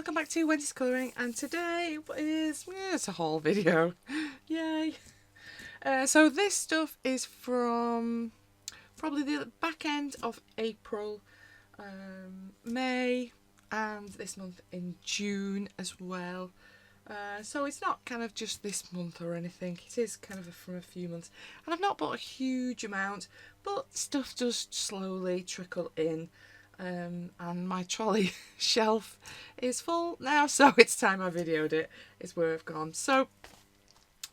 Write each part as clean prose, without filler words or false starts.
welcome back to Wendy's Colouring, and today is it's a haul video. Yay! So this stuff is from probably the back end of April, May, and this month in June as well. So it's not kind of just this month or anything, it is kind of from a few months, and I've not bought a huge amount, but stuff does slowly trickle in. And my trolley shelf is full now, so it's time I videoed it. It's where I've gone. So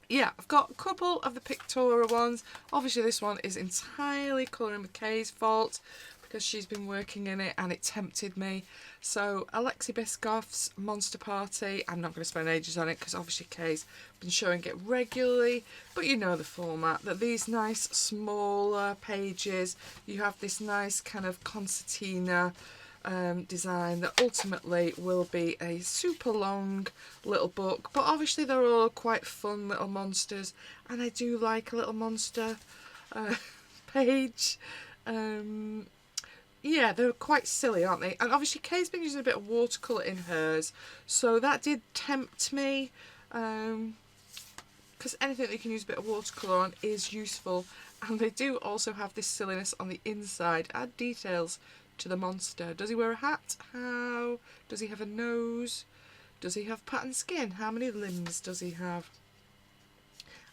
yeah, I've got a couple of the Pictora ones. Obviously this one is entirely Colouring with Kay's fault because she's been working in it and it tempted me. So Alexi Biscoff's Monster Party, I'm not going to spend ages on it because obviously Kay's been showing it regularly, but you know the format, that these nice smaller pages, you have this nice kind of concertina design that ultimately will be a super long little book, but obviously they're all quite fun little monsters, and I do like a little monster page. Yeah, they're quite silly, aren't they? And obviously Kay's been using a bit of watercolour in hers, so that did tempt me, because anything that you can use a bit of watercolour on is useful. And they do also have this silliness on the inside, add details to the monster. Does he wear a hat? How? Does he have a nose? Does he have patterned skin? How many limbs does he have?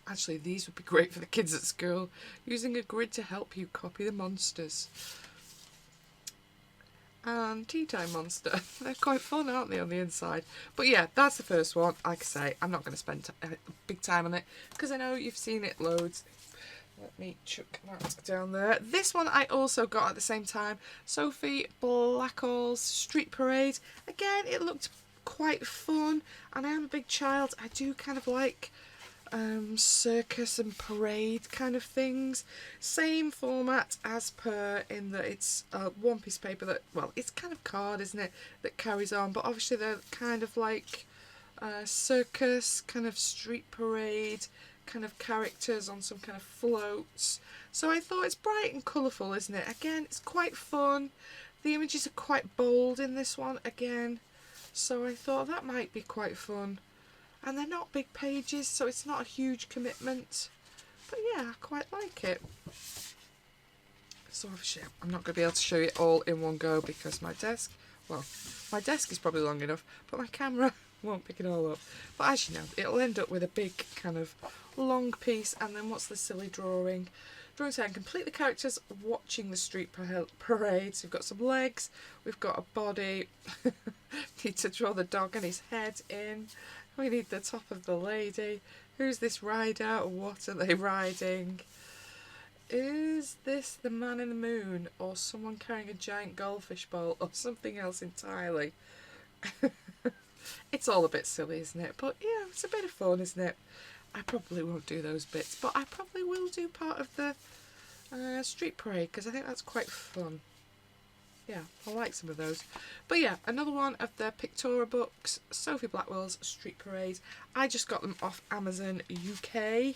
Actually, these would be great for the kids at school, using a grid to help you copy the monsters. And Tea Time Monster. They're quite fun, aren't they, on the inside? But yeah, that's the first one. Like I say, I'm not going to spend big time on it because I know you've seen it loads. Let me chuck that down there. This one I also got at the same time. Sophie Blackall's Street Parade. Again, it looked quite fun, and I am a big child. I do kind of like circus and parade kind of things. Same format as per, in that it's a one piece paper that, well, it's kind of card, isn't it, that carries on, but obviously they're kind of like circus, kind of street parade kind of characters on some kind of floats. So I thought it's bright and colourful, isn't it? Again, it's quite fun. The images are quite bold in this one again, so I thought that might be quite fun. And they're not big pages, so it's not a huge commitment. But yeah, I quite like it. So obviously I'm not going to be able to show you it all in one go because my desk is probably long enough, but my camera won't pick it all up. But as you know, it'll end up with a big kind of long piece, and then what's the silly drawing? Drawing so I can complete the characters watching the street parade. So we've got some legs, we've got a body, need to draw the dog and his head in. We need the top of the lady. Who's this rider? What are they riding? Is this the man in the moon, or someone carrying a giant goldfish bowl, or something else entirely? It's all a bit silly, isn't it? But yeah, it's a bit of fun, isn't it? I probably won't do those bits, but I probably will do part of the street parade because I think that's quite fun. Yeah, I like some of those. But yeah, another one of the Pictora books, Sophie Blackwell's Street Parade. I just got them off Amazon UK.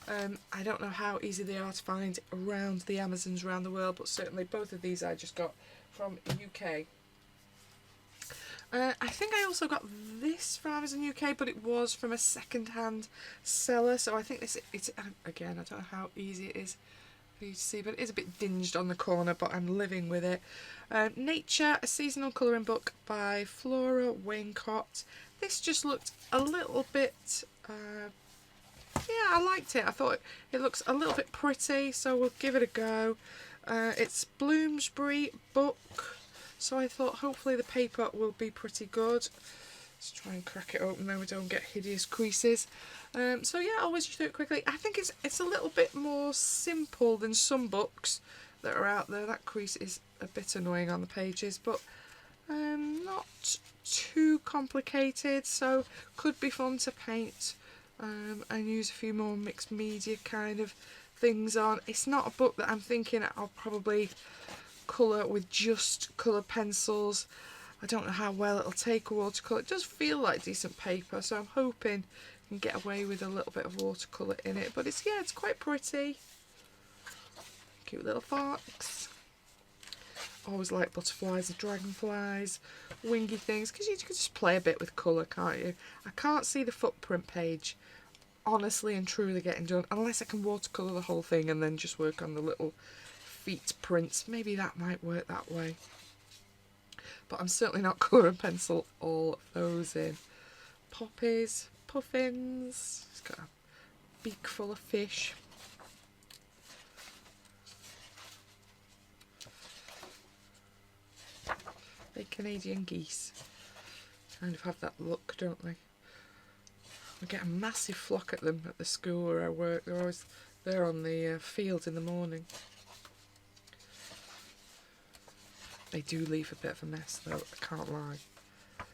I don't know how easy they are to find around the Amazons around the world, but certainly both of these I just got from UK. I think I also got this from Amazon UK, but it was from a second-hand seller, so I think it's again, I don't know how easy it is for you to see, but it is a bit dinged on the corner, but I'm living with it. Nature, a seasonal colouring book by Flora Waincott. This just looked a little bit, yeah, I liked it. I thought it looks a little bit pretty, so we'll give it a go. It's Bloomsbury book, so I thought hopefully the paper will be pretty good. Let's try and crack it open then we don't get hideous creases. So yeah, I'll whiz you through it quickly. I think it's a little bit more simple than some books that are out there. That crease is a bit annoying on the pages, but not too complicated, so could be fun to paint and use a few more mixed media kind of things on. It's not a book that I'm thinking I'll probably colour with just coloured pencils. I don't know how well it'll take a watercolour. It does feel like decent paper, so I'm hoping I can get away with a little bit of watercolour in it. But it's quite pretty. Cute little fox. always like butterflies and dragonflies, wingy things, because you can just play a bit with colour, can't you? I can't see the footprint page honestly and truly getting done unless I can watercolour the whole thing and then just work on the little feet prints. Maybe that might work that way. But I'm certainly not colour and pencil all of those in. Poppies, puffins, it's got a beak full of fish. They Canadian geese kind of have that look, don't they? I get a massive flock at them at the school where I work. They're always there on the field in the morning. They do leave a bit of a mess though, I can't lie. I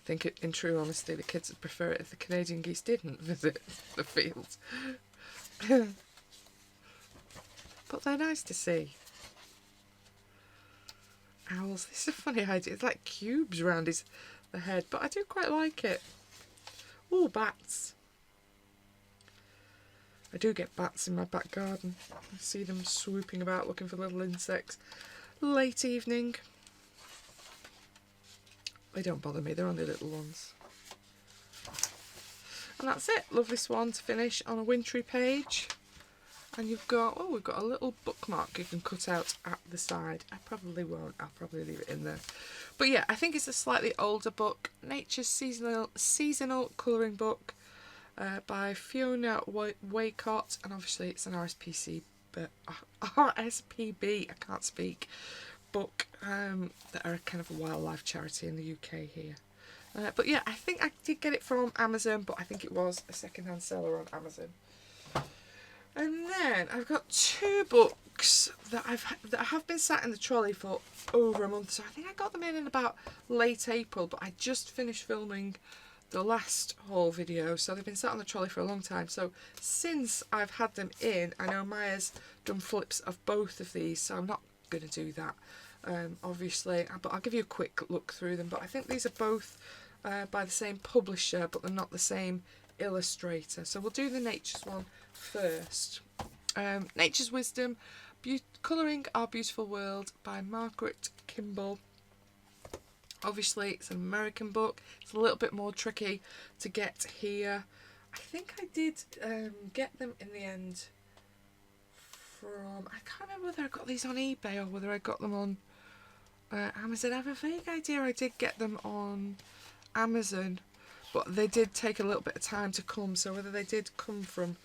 think in true honesty the kids would prefer it if the Canadian geese didn't visit the fields. But they're nice to see. Owls, this is a funny idea. It's like cubes around the head, but I do quite like it. Oh, bats. I do get bats in my back garden. I see them swooping about looking for little insects. Late evening. They don't bother me, they're only little ones. And that's it. Lovely swan to finish on a wintry page. And you've got, oh, we've got a little bookmark you can cut out at the side. I probably won't, I'll probably leave it in there. But yeah, I think it's a slightly older book. Nature's Seasonal Colouring Book by Fiona Waycott. And obviously it's an RSPB, I can't speak, book that are a kind of a wildlife charity in the UK here. But yeah, I think I did get it from Amazon, but I think it was a second-hand seller on Amazon. And then I've got two books that have been sat in the trolley for over a month. So I think I got them in about late April, but I just finished filming the last haul video, so they've been sat on the trolley for a long time. So since I've had them in, I know Maya's done flips of both of these, so I'm not going to do that, obviously. But I'll give you a quick look through them. But I think these are both by the same publisher, but they're not the same illustrator. So we'll do the Nature's one first. Nature's Wisdom, Colouring Our Beautiful World by Margaret Kimball. Obviously it's an American book. It's a little bit more tricky to get here. I think I did get them in the end from, I can't remember whether I got these on eBay or whether I got them on Amazon. I have a vague idea I did get them on Amazon, but they did take a little bit of time to come, so whether they did come from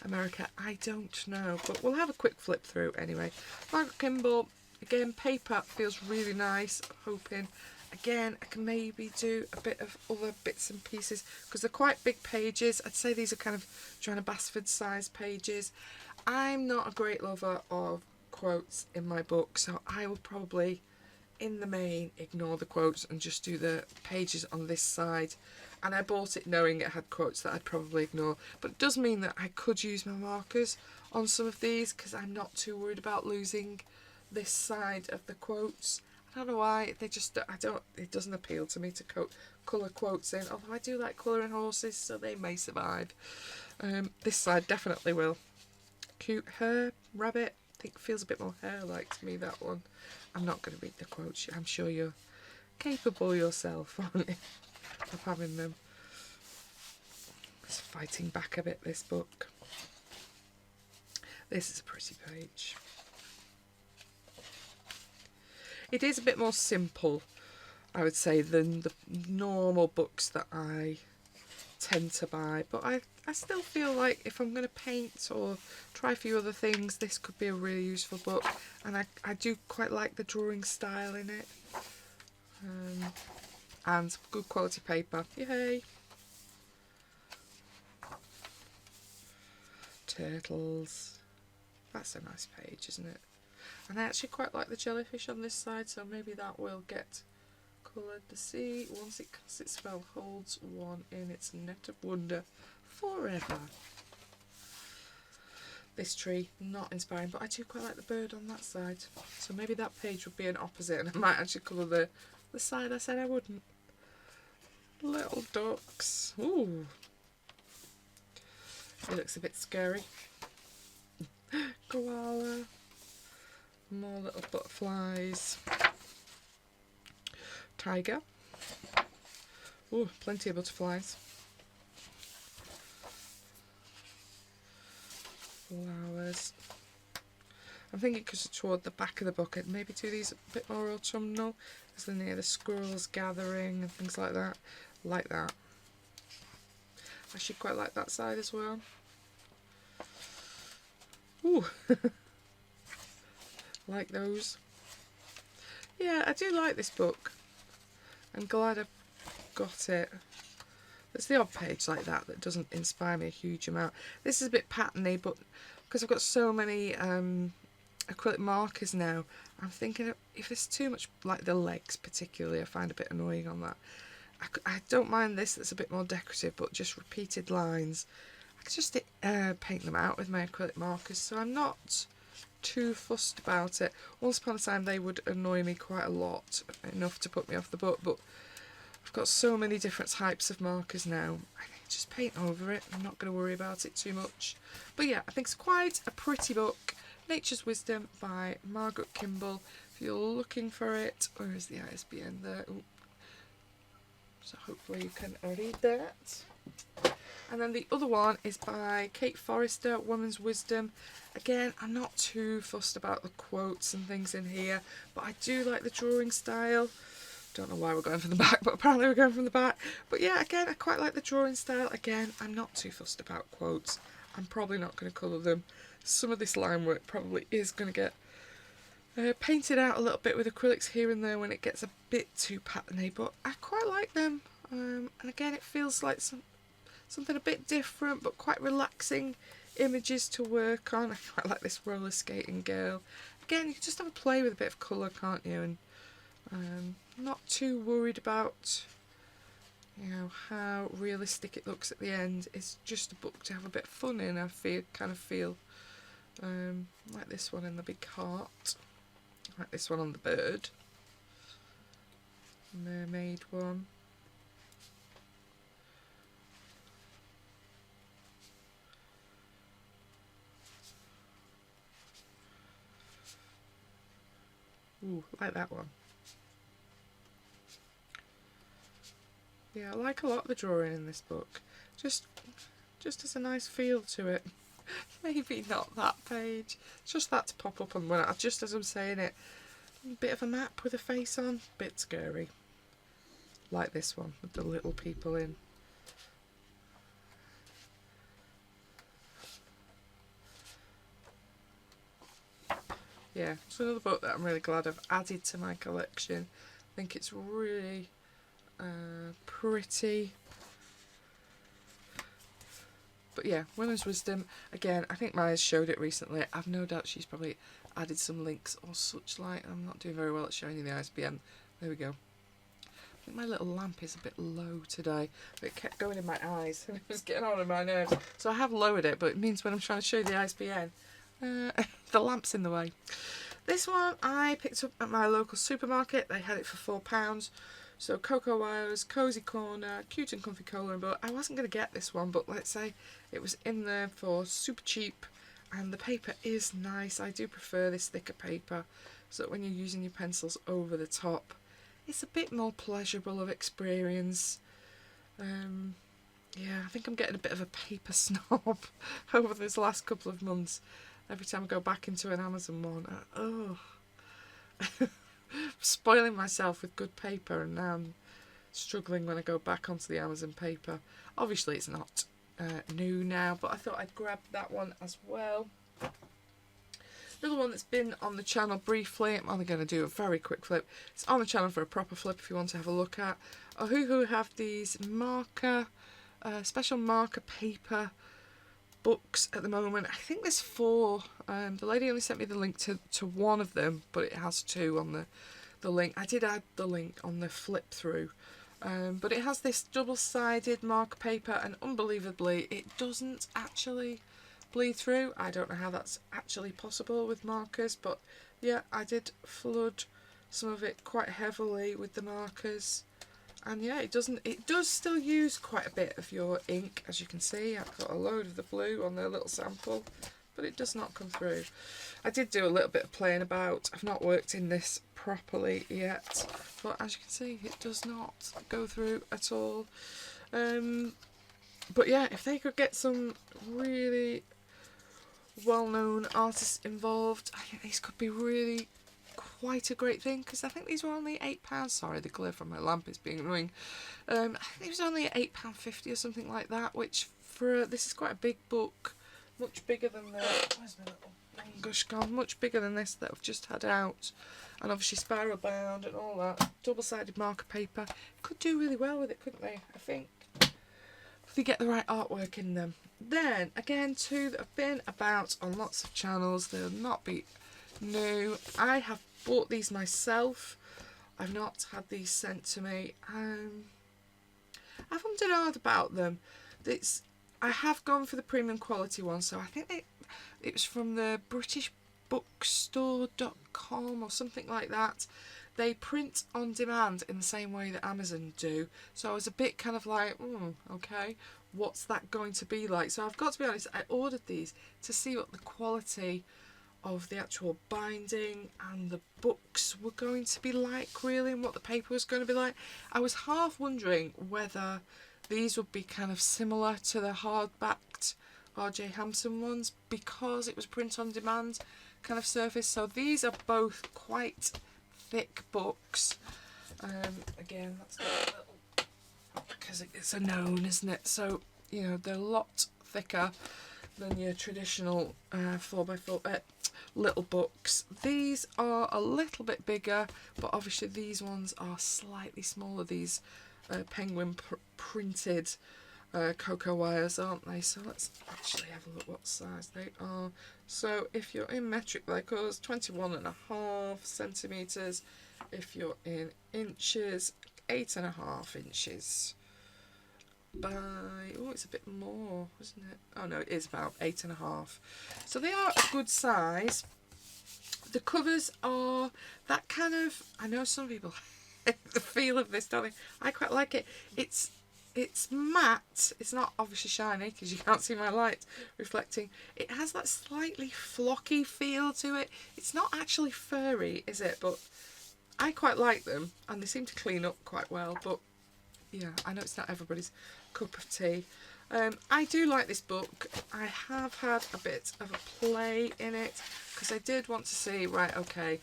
America, I don't know. But we'll have a quick flip through anyway. Margaret Kimball, again, paper feels really nice. Hoping, again, I can maybe do a bit of other bits and pieces because they're quite big pages. I'd say these are kind of Joanna Basford size pages. I'm not a great lover of quotes in my book, so I will probably, in the main, ignore the quotes and just do the pages on this side. And I bought it knowing it had quotes that I'd probably ignore. But it does mean that I could use my markers on some of these because I'm not too worried about losing this side of the quotes. I don't know why, they just, it doesn't appeal to me to colour quotes in. Although I do like colouring horses, so they may survive. This side definitely will. Cute hare, rabbit. I think it feels a bit more hare-like to me, that one. I'm not going to read the quotes. I'm sure you're capable yourself, aren't you, of having them. It's fighting back a bit, this book. This is a pretty page. It is a bit more simple, I would say, than the normal books that I tend to buy, but I still feel like if I'm going to paint or try a few other things, this could be a really useful book. And I do quite like the drawing style in it, and good quality paper. Yay! Turtles, that's a nice page, isn't it? And I actually quite like the jellyfish on this side, so maybe that will get coloured. The sea, once it casts its spell, holds one in its net of wonder forever. This tree, not inspiring, but I do quite like the bird on that side. So maybe that page would be an opposite, and I might actually colour the side I said I wouldn't. Little ducks. Ooh. He looks a bit scary. Koala. More little butterflies. Tiger. Oh, plenty of butterflies. Flowers. I'm thinking because toward the back of the book, I'd maybe do these a bit more autumnal, because then the squirrels gathering and things like that. Like that. I should quite like that side as well. Ooh. Like those. Yeah, I do like this book. I'm glad I've got it. There's the odd page like that that doesn't inspire me a huge amount. This is a bit patterny, but because I've got so many acrylic markers now, I'm thinking if there's too much, like the legs particularly, I find a bit annoying on that. I don't mind this that's a bit more decorative, but just repeated lines. I can just paint them out with my acrylic markers, so I'm not too fussed about it. Once upon a time they would annoy me quite a lot, enough to put me off the book, but I've got so many different types of markers now. I can just paint over it. I'm not going to worry about it too much. But yeah, I think it's quite a pretty book. Nature's Wisdom by Margaret Kimball. If you're looking for it, where is the ISBN there? Ooh. So hopefully you can read that. And then the other one is by Kate Forrester, Woman's Wisdom. Again, I'm not too fussed about the quotes and things in here, but I do like the drawing style. Don't know why we're going from the back, but apparently we're going from the back. But yeah, again, I quite like the drawing style. Again, I'm not too fussed about quotes. I'm probably not going to colour them. Some of this line work probably is going to get painted out a little bit with acrylics here and there when it gets a bit too patterny, but I quite like them. And again, it feels like something a bit different, but quite relaxing images to work on. I quite like this roller skating girl. Again, you can just have a play with a bit of colour, can't you? And not too worried about, you know, how realistic it looks at the end. It's just a book to have a bit of fun in. I kind of feel like this one in the big heart, like this one on the bird, mermaid one. Ooh, like that one. Yeah, I like a lot of the drawing in this book. Just has a nice feel to it. Maybe not that page. Just that to pop up on when just as I'm saying it. A bit of a map with a face on. Bit scary. Like this one with the little people in. Yeah, it's another book that I'm really glad I've added to my collection. I think it's really pretty. But yeah, Women's Wisdom, again, I think Maya's showed it recently. I've no doubt she's probably added some links or such like. I'm not doing very well at showing you the ISBN. There we go. I think my little lamp is a bit low today. But it kept going in my eyes and it was getting on in my nerves. So I have lowered it, but it means when I'm trying to show you the ISBN, the lamp's in the way. This one I picked up at my local supermarket. They had it for £4. So Cocoa Wires, Cozy Corner, Cute and Comfy Colouring Book. I wasn't going to get this one, but let's say it was in there for super cheap. And the paper is nice. I do prefer this thicker paper, so that when you're using your pencils over the top, it's a bit more pleasurable of experience. Yeah, I think I'm getting a bit of a paper snob over this last couple of months. Every time I go back into an Amazon one, spoiling myself with good paper, and now I'm struggling when I go back onto the Amazon paper. Obviously it's not new now, but I thought I'd grab that one as well. Another one that's been on the channel briefly, I'm only going to do a very quick flip. It's on the channel for a proper flip if you want to have a look at. Who have these marker, special marker paper books at the moment. I think there's 4. The lady only sent me the link to one of them, but it has 2 on the link. I did add the link on the flip through, but it has this double-sided marker paper, and unbelievably it doesn't actually bleed through. I don't know how that's actually possible with markers, but yeah, I did flood some of it quite heavily with the markers. And yeah, it does still use quite a bit of your ink, as you can see. I've got a load of the blue on the little sample. but it does not come through. I did do a little bit of playing about. I've not worked in this properly yet, but as you can see, it does not go through at all. But yeah, if they could get some really well-known artists involved, I think these could be really quite a great thing, because I think these were only £8. Sorry, the glare from my lamp is being annoying. I think it was only £8.50 or something like that, which for this is quite a big book, much bigger than the, where's my little gush gone, much bigger than this that I've just had out, and obviously spiral bound and all that, double-sided marker paper. Could do really well with it, couldn't they? I think if they get the right artwork in them. Then again, two that have been about on lots of channels, they'll not be new. I have bought these myself. I've not had these sent to me. I've ummed and ahed about them. I have gone for the premium quality one, so I think it was from the BritishBookstore.com or something like that. They print on demand in the same way that Amazon do, so I was a bit kind of like, okay, what's that going to be like? So I've got to be honest, I ordered these to see what the quality of the actual binding and the books were going to be like, really, and what the paper was going to be like. I was half wondering whether these would be kind of similar to the hardbacked R.J. Hampson ones, because it was print on demand kind of surface. So these are both quite thick books. Again, that's not a little, because it's a known, isn't it? So, you know, they're a lot thicker than your traditional 4x4 little books. These are a little bit bigger, but obviously these ones are slightly smaller. These penguin printed cocoa wires, aren't they? So let's actually have a look what size they are. So if you're in metric like us, 21.5 centimetres. If you're in inches, 8.5 inches by, oh, it's a bit more, isn't it? Oh no, it is about 8.5. So they are a good size. The covers are that kind of, I know some people the feel of this, don't they? I quite like it. It's matte. It's not obviously shiny because you can't see my light reflecting. It has that slightly flocky feel to it. It's not actually furry, is it? But I quite like them, and they seem to clean up quite well. But yeah, I know it's not everybody's cup of tea. I do like this book. I have had a bit of a play in it because I did want to see, right, okay,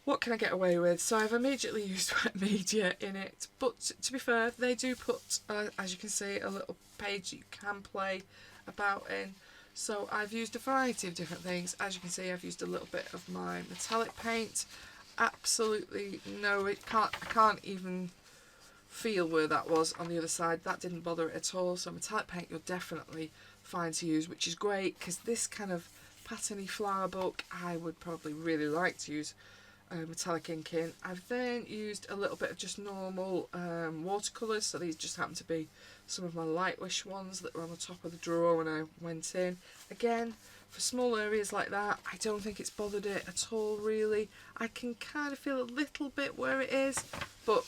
what can I get away with? So I've immediately used wet media in it. But to be fair, they do put, as you can see, a little page you can play about in. So I've used a variety of different things. As you can see, I've used a little bit of my metallic paint. Absolutely no, I can't even feel where that was on the other side. That didn't bother it at all. So metallic paint you're definitely fine to use, which is great because this kind of patterny flower book I would probably really like to use metallic ink in. I've then used a little bit of just normal watercolours, so these just happen to be some of my Lightwish ones that were on the top of the drawer when I went in. Again, for small areas like that, I don't think it's bothered it at all really. I can kind of feel a little bit where it is, but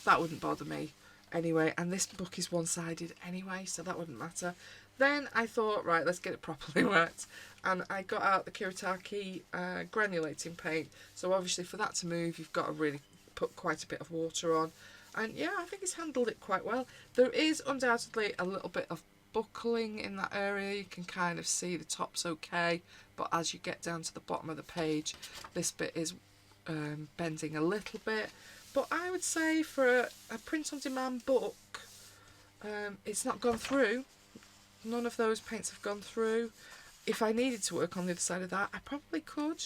that wouldn't bother me anyway, and this book is one-sided anyway, so that wouldn't matter. Then I thought, right, let's get it properly wet, and I got out the Kiritaki granulating paint. So obviously for that to move, you've got to really put quite a bit of water on, and yeah, I think it's handled it quite well. There is undoubtedly a little bit of buckling in that area. You can kind of see the top's okay, but as you get down to the bottom of the page, this bit is bending a little bit. But I would say for a print-on-demand book, it's not gone through. None of those paints have gone through. If I needed to work on the other side of that, I probably could.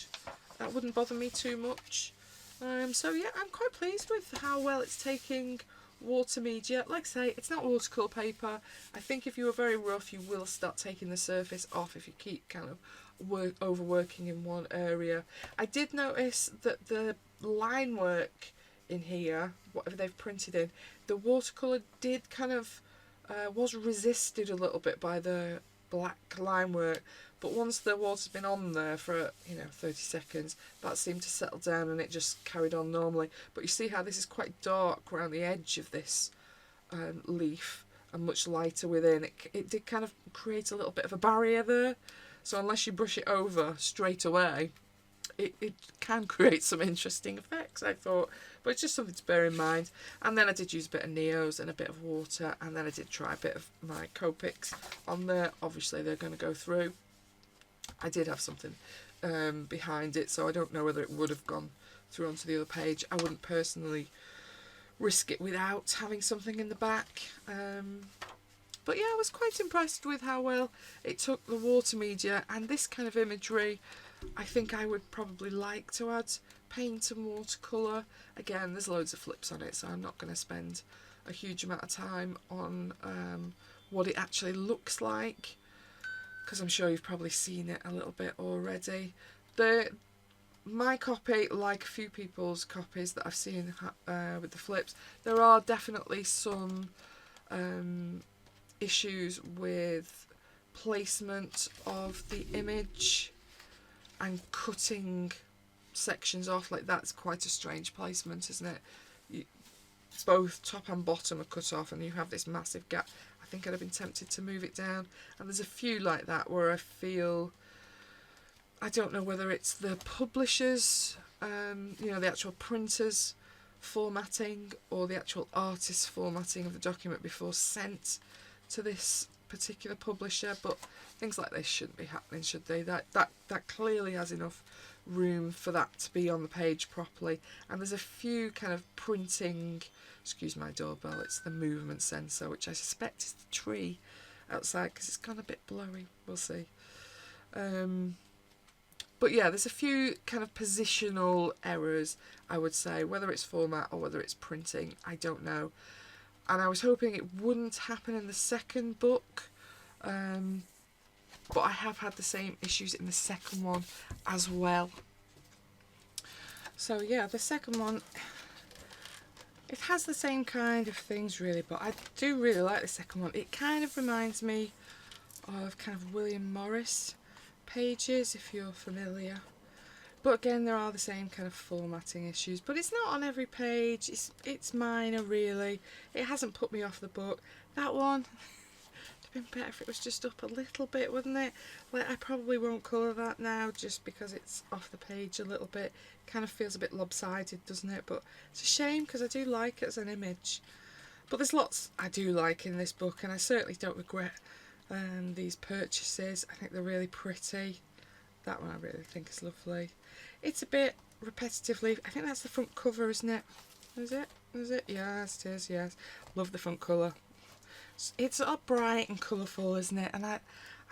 That wouldn't bother me too much. So yeah, I'm quite pleased with how well it's taking water media. Like I say, it's not watercolour paper. I think if you are very rough, you will start taking the surface off if you keep kind of overworking in one area. I did notice that the line work in here, whatever they've printed in, the watercolour did kind of was resisted a little bit by the black line work, but once the water's been on there for 30 seconds, that seemed to settle down and it just carried on normally. But you see how this is quite dark around the edge of this leaf and much lighter within. It did kind of create a little bit of a barrier there, So unless you brush it over straight away, it can create some interesting effects, I thought. But it's just something to bear in mind. And then I did use a bit of Neos and a bit of water, and then I did try a bit of my Copics on there. Obviously they're going to go through. I did have something behind it, so I don't know whether it would have gone through onto the other page. I wouldn't personally risk it without having something in the back. But yeah, I was quite impressed with how well it took the water media and this kind of imagery. I think I would probably like to add paint and watercolour. Again, there's loads of flips on it, so I'm not going to spend a huge amount of time on what it actually looks like, because I'm sure you've probably seen it a little bit already. My copy, like a few people's copies that I've seen with the flips, there are definitely some issues with placement of the image and cutting sections off. Like, that's quite a strange placement, isn't it? Both top and bottom are cut off and you have this massive gap. I think I'd have been tempted to move it down, and there's a few like that where I feel, I don't know whether it's the publishers, you know, the actual printers formatting, or the actual artist's formatting of the document before sent to this particular publisher, but things like this shouldn't be happening, should they? That clearly has enough room for that to be on the page properly. And there's a few kind of printing, excuse my doorbell, it's the movement sensor, which I suspect is the tree outside because it's gone a bit blurry, we'll see. But yeah, there's a few kind of positional errors, I would say, whether it's format or whether it's printing, I don't know. And I was hoping it wouldn't happen in the second book, but I have had the same issues in the second one as well. So yeah, the second one, it has the same kind of things really, but I do really like the second one. It kind of reminds me of kind of William Morris pages, if you're familiar. But again, there are the same kind of formatting issues, but it's not on every page. It's minor really. It hasn't put me off the book. That one, it'd been better if it was just up a little bit, wouldn't it? Like, I probably won't colour that now just because it's off the page a little bit. Kind of feels a bit lopsided, doesn't it? But it's a shame because I do like it as an image. But there's lots I do like in this book, and I certainly don't regret these purchases. I think they're really pretty. That one I really think is lovely. It's a bit repetitively, I think that's the front cover, isn't it? Is it? Is it? Yes, it is, yes. Love the front colour. It's all bright and colourful, isn't it? And I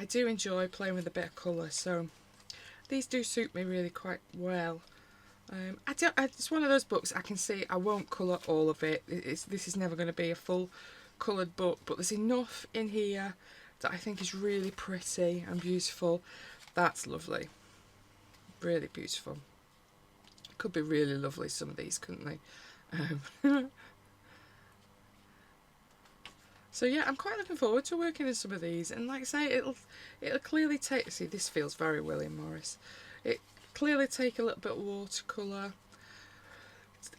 do enjoy playing with a bit of colour, so these do suit me really quite well. It's one of those books I can see I won't colour all of it. This is never going to be a full coloured book, but there's enough in here that I think is really pretty and beautiful. That's lovely. Really beautiful. Could be really lovely, some of these, couldn't they? So yeah, I'm quite looking forward to working in some of these, and like I say, it'll clearly take, see, this feels very William Morris. It clearly take a little bit of watercolour.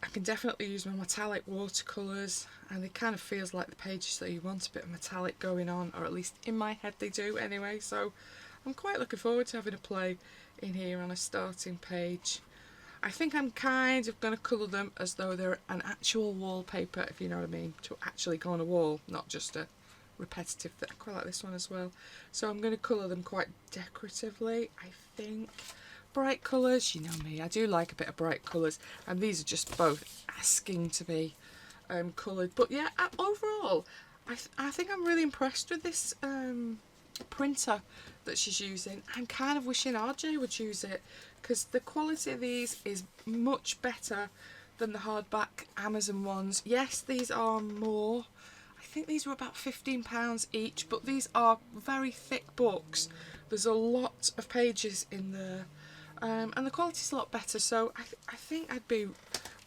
I can definitely use my metallic watercolours, and it kind of feels like the pages that you want a bit of metallic going on, or at least in my head they do anyway. So I'm quite looking forward to having a play in here on a starting page. I think I'm kind of going to colour them as though they're an actual wallpaper, if you know what I mean, to actually go on a wall, not just a repetitive thing. I quite like this one as well. So I'm going to colour them quite decoratively, I think. Bright colours, you know me, I do like a bit of bright colours, and these are just both asking to be coloured. But yeah, overall, I think I'm really impressed with this printer that she's using. I'm kind of wishing RJ would use it, because the quality of these is much better than the hardback Amazon ones. Yes, these are more. I think these were about £15 each, but these are very thick books. There's a lot of pages in there, and the quality's a lot better, so I think I'd be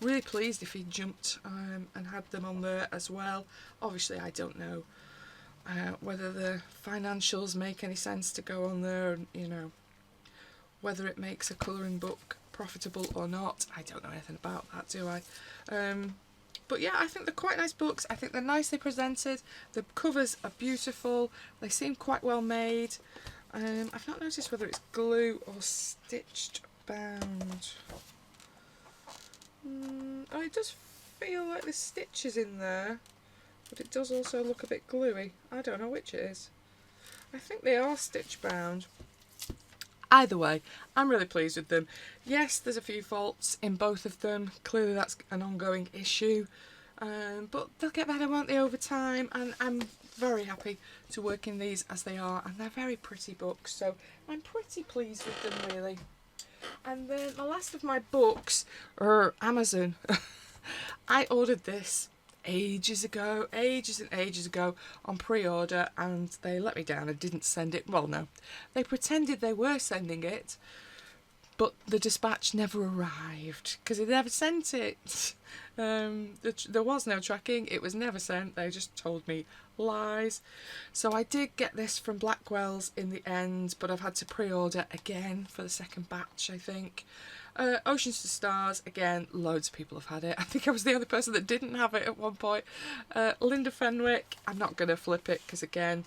really pleased if he jumped and had them on there as well. Obviously I don't know whether the financials make any sense to go on there, and you know, whether it makes a colouring book profitable or not. I don't know anything about that, do I? But yeah, I think they're quite nice books. I think they're nicely presented. The covers are beautiful. They seem quite well made. I've not noticed whether it's glue or stitched bound. Oh, it does feel like there's stitches in there, but it does also look a bit gluey. I don't know which it is. I think they are stitch bound. Either way, I'm really pleased with them. Yes, there's a few faults in both of them. Clearly that's an ongoing issue. But they'll get better, won't they, over time? And I'm very happy to work in these as they are. And they're very pretty books, so I'm pretty pleased with them, really. And then the last of my books are Amazon. I ordered this ages and ages ago on pre-order, and they let me down and didn't send it. Well, no, they pretended they were sending it, but the dispatch never arrived because they never sent it. There was no tracking, it was never sent, they just told me lies. So I did get this from Blackwell's in the end, but I've had to pre-order again for the second batch, I think. Oceans to Stars, again, loads of people have had it. I think I was the only person that didn't have it at one point. Linda Fenwick, I'm not going to flip it because, again,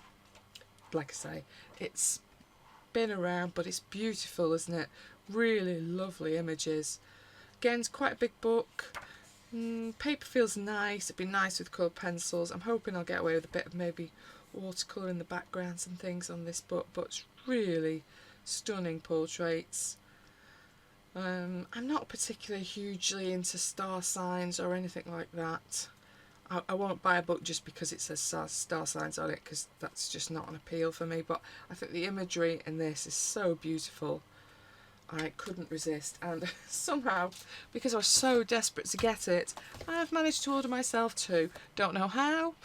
like I say, it's been around, but it's beautiful, isn't it? Really lovely images. Again, it's quite a big book. Paper feels nice. It'd be nice with coloured pencils. I'm hoping I'll get away with a bit of maybe watercolour in the backgrounds and things on this book, but it's really stunning portraits. I'm not particularly hugely into star signs or anything like that. I won't buy a book just because it says star signs on it, because that's just not an appeal for me, but I think the imagery in this is so beautiful. I couldn't resist, and somehow, because I was so desperate to get it, I have managed to order myself two. Don't know how.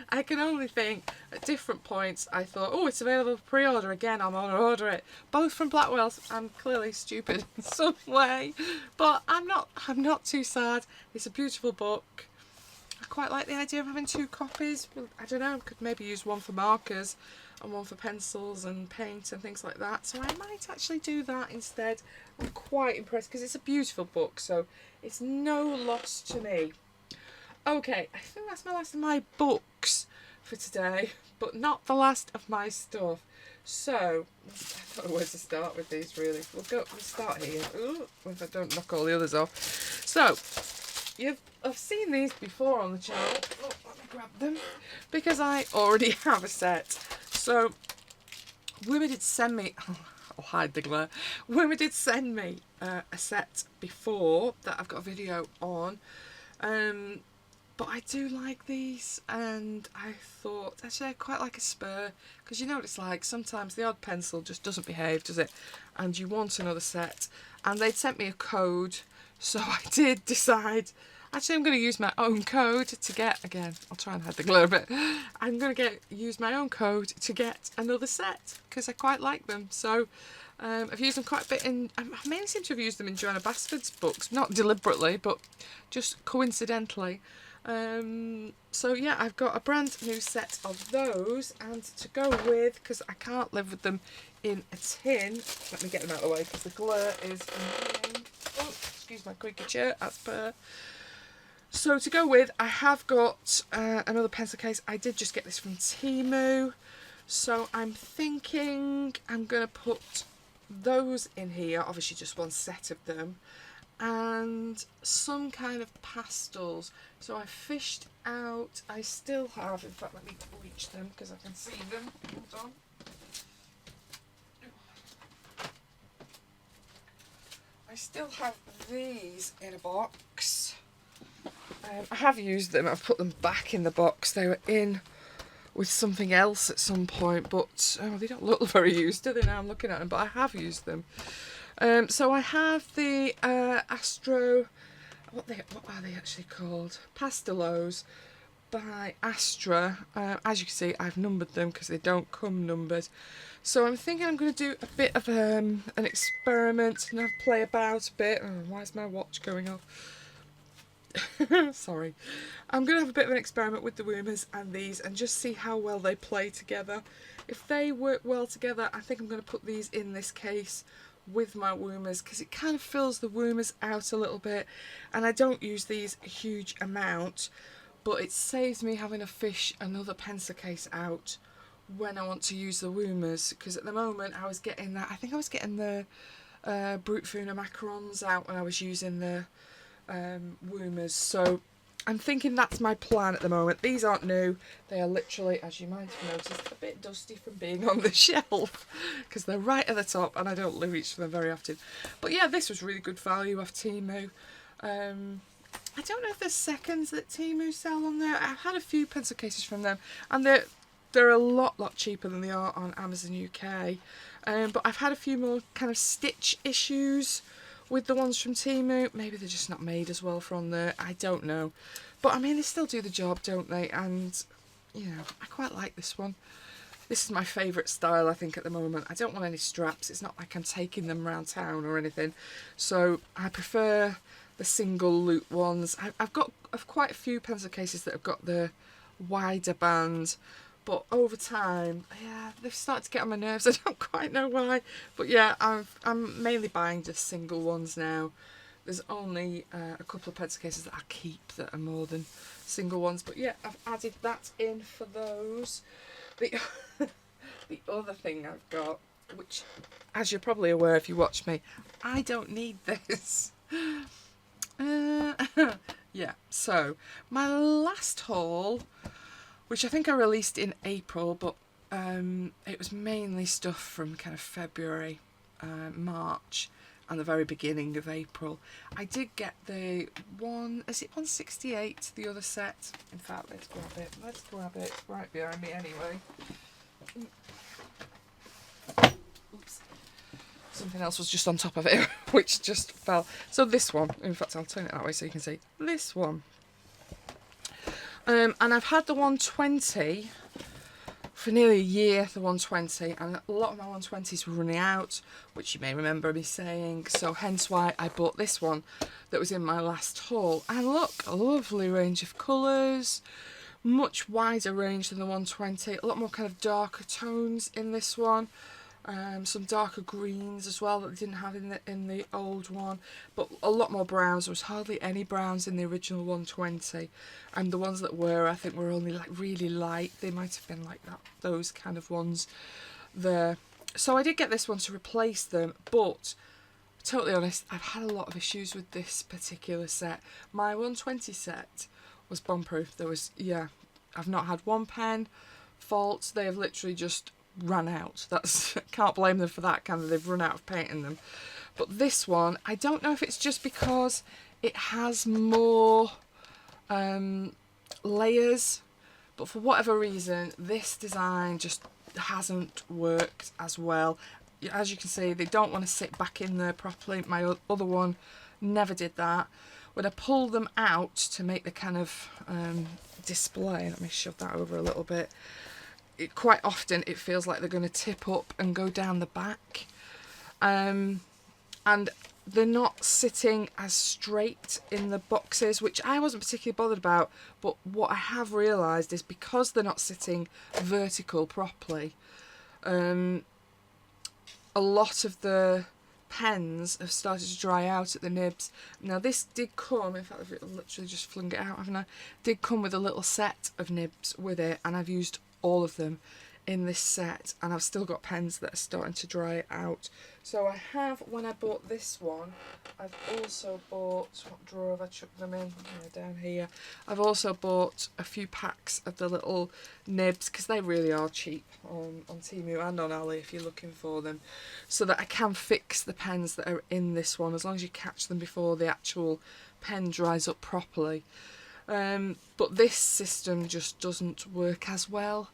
I can only think at different points I thought, oh, it's available for pre-order again, I'm going to order it. Both from Blackwell's. I'm clearly stupid in some way, but I'm not too sad. It's a beautiful book. I quite like the idea of having two copies. I don't know, could maybe use one for markers and one for pencils and paint and things like that. So I might actually do that instead. I'm quite impressed because it's a beautiful book, so it's no loss to me. Okay, I think that's my last of my books for today, but not the last of my stuff. So, I don't know where to start with these really. We'll start here. Ooh, if I don't knock all the others off. So, I've seen these before on the channel. Oh, let me grab them. Because I already have a set. So, Wimmer did send me... Oh, I'll hide the glare. Wimmer did send me a set before that I've got a video on. But I do like these, and I thought, actually I quite like a spur, because you know what it's like, sometimes the odd pencil just doesn't behave, does it? And you want another set. And they'd sent me a code, so I did decide, actually I'm going to use my own code to get, again, I'll try and hide the glare a bit, I'm going to use my own code to get another set, because I quite like them. So I've used them quite a bit in, I mainly seem to have used them in Joanna Basford's books, not deliberately, but just coincidentally. So yeah, I've got a brand new set of those, and to go with, because I can't live with them in a tin, let me get them out of the way because the glare is annoying. Oh, excuse my creaky chair, as per. So to go with, I have got another pencil case. I did just get this from Temu, so I'm thinking I'm going to put those in here, obviously just one set of them, and some kind of pastels. So I fished out, I still have, in fact let me reach them because I can see them, hold on. I still have these in a box. I have used them, I've put them back in the box. They were in with something else at some point, but oh, they don't look very used, do they, now I'm looking at them, but I have used them. So I have the Astro, what are they actually called? Pastelos by Astra. As you can see, I've numbered them because they don't come numbered. So I'm thinking I'm going to do a bit of an experiment and play about a bit. Oh, why is my watch going off? Sorry. I'm going to have a bit of an experiment with the Woomers and these and just see how well they play together. If they work well together, I think I'm going to put these in this case with my Woomers, because it kind of fills the Woomers out a little bit, and I don't use these a huge amount, but it saves me having to fish another pencil case out when I want to use the woomers, because at the moment I was getting that, I think I was getting the Brute Funa macarons out when I was using the woomers, so I'm thinking that's my plan at the moment. These aren't new, they are literally, as you might have noticed, a bit dusty from being on the shelf because they're right at the top and I don't reach for them very often. But yeah, this was really good value off Temu. I don't know if there's seconds that Temu sell on there. I've had a few pencil cases from them and they're a lot cheaper than they are on Amazon UK. But I've had a few more kind of stitch issues with the ones from Temu. Maybe they're just not made as well from there, I don't know. But I mean, they still do the job, don't they? And, you know, I quite like this one. This is my favourite style, I think, at the moment. I don't want any straps. It's not like I'm taking them around town or anything. So I prefer the single loop ones. I've quite a few pencil cases that have got the wider band. But over time, yeah, they've started to get on my nerves. I don't quite know why. But yeah, I'm mainly buying just single ones now. There's only a couple of pencil cases that I keep that are more than single ones. But yeah, I've added that in for those. The other thing I've got, which, as you're probably aware if you watch me, I don't need this. Yeah, so my last haul, which I think I released in April, but it was mainly stuff from kind of February, March, and the very beginning of April. I did get the is it 168, the other set? In fact, let's grab it, it's right behind me anyway. Oops. Something else was just on top of it, which just fell. So this one, in fact, I'll turn it that way so you can see. This one. And I've had the 120 for nearly a year, the 120, and a lot of my 120s were running out, which you may remember me saying, so hence why I bought this one that was in my last haul. And look, a lovely range of colours, much wider range than the 120, a lot more kind of darker tones in this one. Some darker greens as well that they didn't have in the old one, but a lot more browns. There was hardly any browns in the original 120, and the ones that were, I think, were only like really light. They might have been like that, those kind of ones there. So I did get this one to replace them, but totally honest, I've had a lot of issues with this particular set. My 120 set was bomb-proof. There was, yeah, I've not had one pen fault. They have literally just ran out. That's, can't blame them for that, can they? They've run out of paint in them. But this one, I don't know if it's just because it has more layers, but for whatever reason this design just hasn't worked as well. As you can see, they don't want to sit back in there properly. My other one never did that. When I pull them out to make the kind of display, let me shove that over a little bit, quite often it feels like they're going to tip up and go down the back, and they're not sitting as straight in the boxes, which I wasn't particularly bothered about, but what I have realised is because they're not sitting vertical properly, a lot of the pens have started to dry out at the nibs. Now this did come, in fact I've literally just flung it out, haven't I? Did come with a little set of nibs with it, and I've used all of them in this set, and I've still got pens that are starting to dry out. So I have, when I bought this one, I've also bought, what drawer have I chucked them in? Down here. I've also bought a few packs of the little nibs, because they really are cheap on Temu and on Ali if you're looking for them, so that I can fix the pens that are in this one, as long as you catch them before the actual pen dries up properly. But this system just doesn't work as well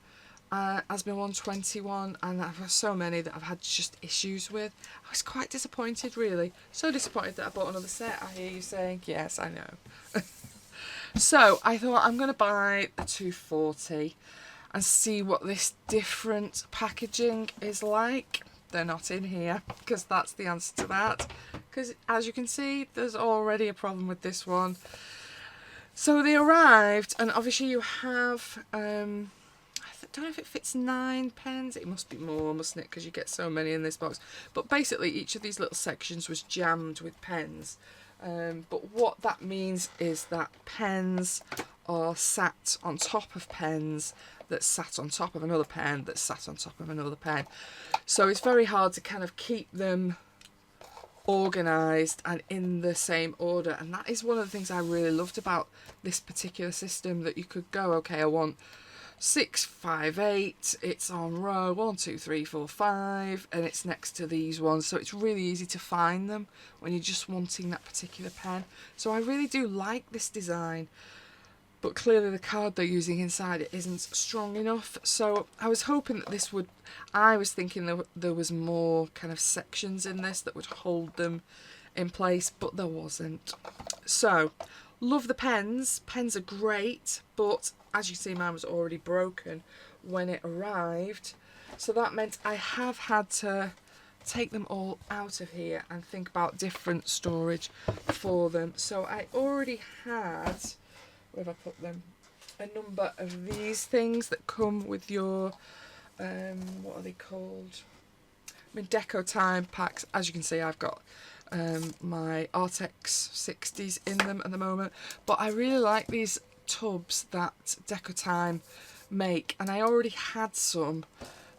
as my 121, and I've had so many that I've had just issues with. I was quite disappointed, really. So disappointed that I bought another set. I hear you saying, yes, I know. So I thought I'm going to buy a 240 and see what this different packaging is like. They're not in here, because that's the answer to that. Because as you can see, there's already a problem with this one. So they arrived, and obviously you have, I don't know if it fits 9 pens. It must be more, mustn't it? Because you get so many in this box. But basically each of these little sections was jammed with pens. But what that means is that pens are sat on top of pens, that's sat on top of another pen that's sat on top of another pen. So it's very hard to kind of keep them organised and in the same order, and that is one of the things I really loved about this particular system, that you could go, okay, I want 6, 5, 8, it's on row 1, 2, 3, 4, 5, and it's next to these ones, so it's really easy to find them when you're just wanting that particular pen. So I really do like this design, but clearly the card they're using inside it isn't strong enough. So I was hoping that this would, I was thinking there was more kind of sections in this that would hold them in place, but there wasn't. So love the pens. Pens are great, but as you see, mine was already broken when it arrived. So that meant I have had to take them all out of here and think about different storage for them. So I already had, where have I put them, a number of these things that come with your, what are they called? I mean, Deco Time packs. As you can see, I've got my Artex 60s in them at the moment, but I really like these tubs that Deco Time make, and I already had some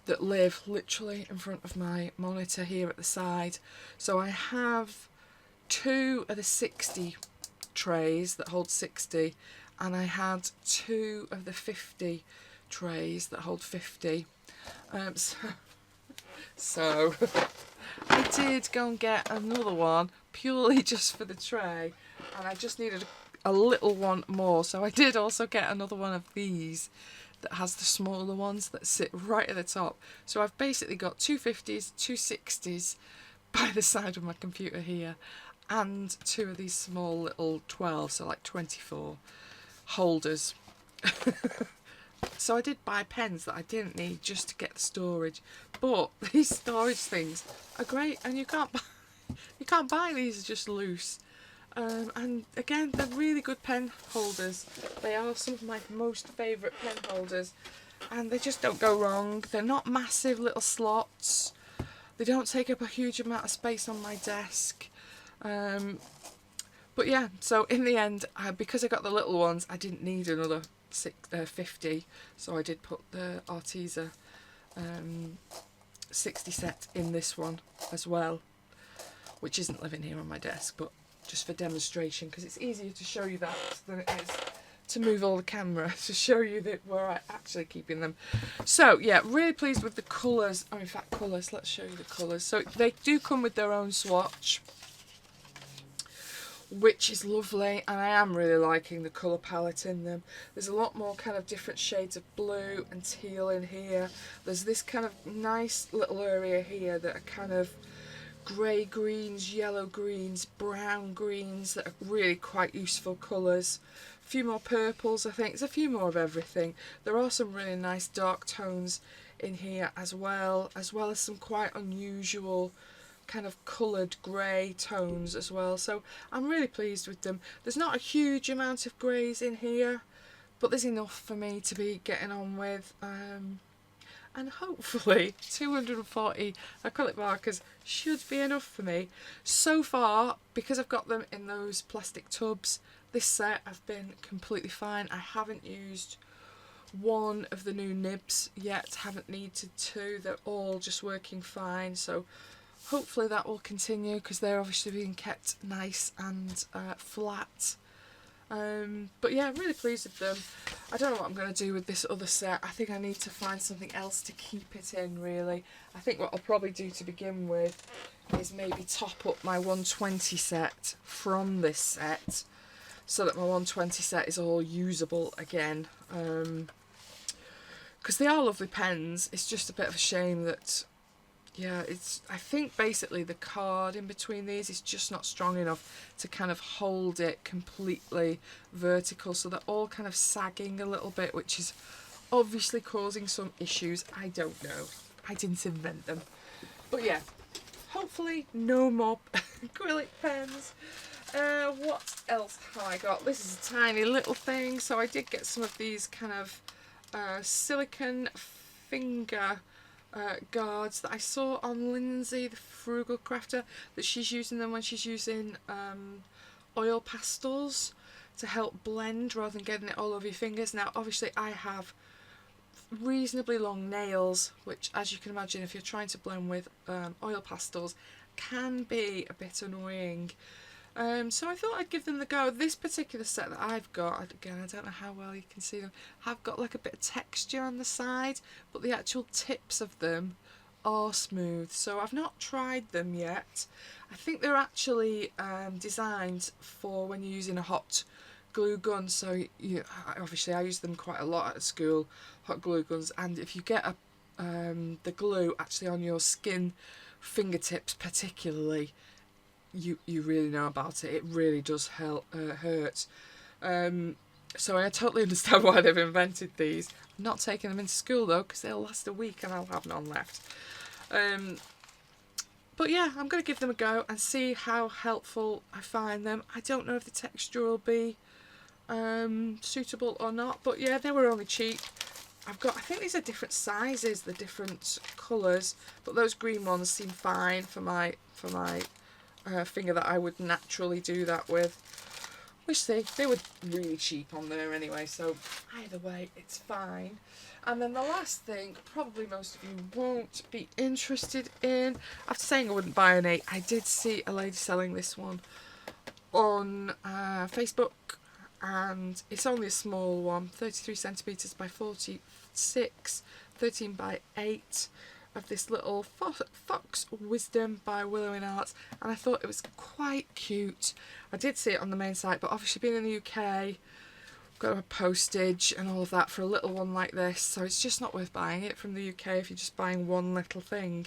that live literally in front of my monitor here at the side. So I have 2 of the 60 trays that hold 60, and I had 2 of the 50 trays that hold 50. So I did go and get another one purely just for the tray, and I just needed a little one more, so I did also get another one of these that has the smaller ones that sit right at the top. So I've basically got 2 50s, 2 60s by the side of my computer here, and 2 of these small little 12s, so like 24 holders. So I did buy pens that I didn't need just to get the storage, but these storage things are great, and you can't buy these just loose. And again, they're really good pen holders. They are some of my most favourite pen holders, and they just don't go wrong. They're not massive little slots. They don't take up a huge amount of space on my desk. But yeah, so in the end, because I got the little ones, I didn't need another 50, so I did put the Arteza 60 set in this one as well, which isn't living here on my desk, but just for demonstration, because it's easier to show you that than it is to move all the camera to show you that where I'm actually keeping them. So yeah, really pleased with the colours. Oh, in fact, colours, let's show you the colours. So they do come with their own swatch, which is lovely, and I am really liking the colour palette in them. There's a lot more kind of different shades of blue and teal in here. There's this kind of nice little area here that are kind of grey greens, yellow greens, brown greens that are really quite useful colours. A few more purples, I think. There's a few more of everything. There are some really nice dark tones in here as well as some quite unusual kind of coloured grey tones as well. So I'm really pleased with them. There's not a huge amount of greys in here, but there's enough for me to be getting on with. And hopefully 240 acrylic markers should be enough for me. So far, because I've got them in those plastic tubs, this set I've been completely fine. I haven't used one of the new nibs yet, haven't needed to. They're all just working fine, so hopefully that will continue, because they're obviously being kept nice and flat. But yeah, I'm really pleased with them. I don't know what I'm going to do with this other set. I think I need to find something else to keep it in, really. I think what I'll probably do to begin with is maybe top up my 120 set from this set, so that my 120 set is all usable again. Because they are lovely pens. It's just a bit of a shame that, yeah, I think basically the card in between these is just not strong enough to kind of hold it completely vertical, so they're all kind of sagging a little bit, which is obviously causing some issues. I don't know. I didn't invent them. But yeah, hopefully no more acrylic pens. What else have I got? This is a tiny little thing. So I did get some of these kind of silicone finger guards that I saw on Lindsay, the Frugal Crafter, that she's using them when she's using oil pastels to help blend rather than getting it all over your fingers. Now obviously I have reasonably long nails, which, as you can imagine, if you're trying to blend with oil pastels, can be a bit annoying. So I thought I'd give them the go. This particular set that I've got, again, I don't know how well you can see them, have got like a bit of texture on the side, but the actual tips of them are smooth. So I've not tried them yet. I think they're actually designed for when you're using a hot glue gun. So obviously I use them quite a lot at school, hot glue guns, and if you get the glue actually on your skin, fingertips particularly, you really know about it. It really does hurt. So I totally understand why they've invented these. I'm not taking them into school though, because they'll last a week and I'll have none left. But yeah, I'm going to give them a go and see how helpful I find them. I don't know if the texture will be suitable or not, but yeah, they were only cheap. I think these are different sizes, the different colours, but those green ones seem fine for my finger that I would naturally do that with. We'll see. They were really cheap on there anyway, so either way it's fine. And then the last thing, probably most of you won't be interested in, after saying I wouldn't buy any, I did see a lady selling this one on Facebook, and it's only a small one, 33 centimetres by 46, 13 by 8, of this little Fox Wisdom by Willow in Arts, and I thought it was quite cute. I did see it on the main site, but obviously being in the UK, got a postage and all of that for a little one like this, so it's just not worth buying it from the UK if you're just buying one little thing.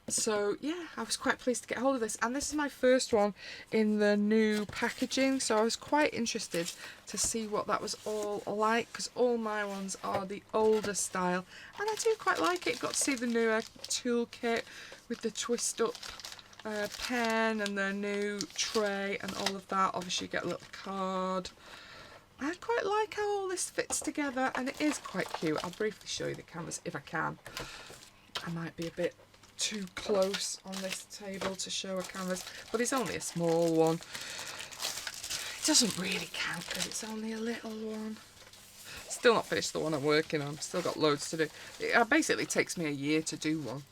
So yeah, I was quite pleased to get hold of this, and this is my first one in the new packaging, so I was quite interested to see what that was all like, because all my ones are the older style, and I do quite like it. Got to see the newer toolkit with the twist up pen and the new tray and all of that. Obviously you get a little card. I quite like how all this fits together, and it is quite cute. I'll briefly show you the canvas if I can. I might be a bit too close on this table to show a canvas, but it's only a small one. It doesn't really count because it's only a little one. Still not finished the one I'm working on. Still got loads to do. It basically takes me a year to do one.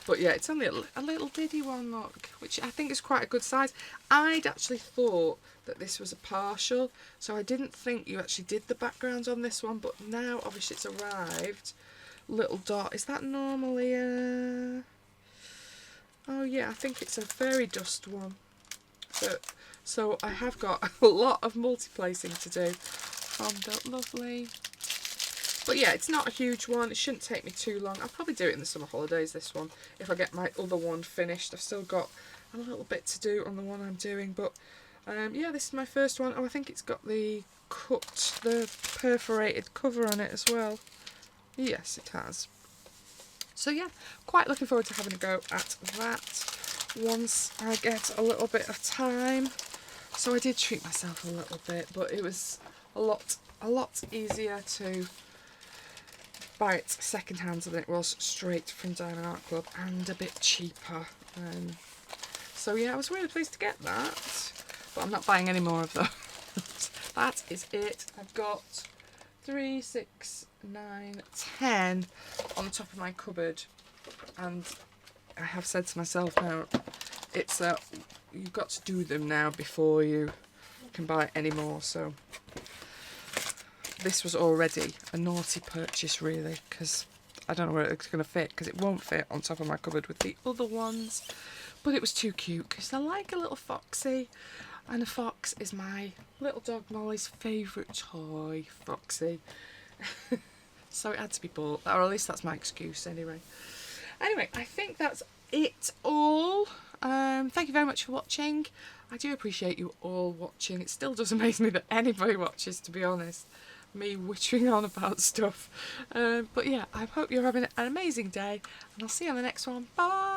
But yeah, it's only a little diddy one, look, which I think is quite a good size. I'd actually thought that this was a partial, so I didn't think you actually did the background on this one, but now obviously it's arrived. Little dot, is that normally a... Oh yeah, I think it's a fairy dust one. So I have got a lot of multi-placing to do. Found out lovely. But yeah, it's not a huge one. It shouldn't take me too long. I'll probably do it in the summer holidays, this one, if I get my other one finished. I've still got a little bit to do on the one I'm doing, but yeah, this is my first one. Oh, I think it's got the perforated cover on it as well. Yes, it has. So yeah, quite looking forward to having a go at that once I get a little bit of time. So I did treat myself a little bit, but it was a lot easier to buy it second hand than it was straight from Diamond Art Club, and a bit cheaper. So yeah, I was really pleased to get that, but I'm not buying any more of those. That is it. I've got 3, 6, 9, 10 on the top of my cupboard, and I have said to myself now, it's you've got to do them now before you can buy any more. So this was already a naughty purchase really, because I don't know where it's going to fit, because it won't fit on top of my cupboard with the other ones, but it was too cute because I like a little foxy, and a fox is my little dog Molly's favourite toy, Foxy. So it had to be bought, or at least that's my excuse anyway. Anyway, I think that's it all. Thank you very much for watching. I do appreciate you all watching. It still does amaze me that anybody watches, to be honest. Me wittering on about stuff. But yeah, I hope you're having an amazing day, and I'll see you on the next one. Bye!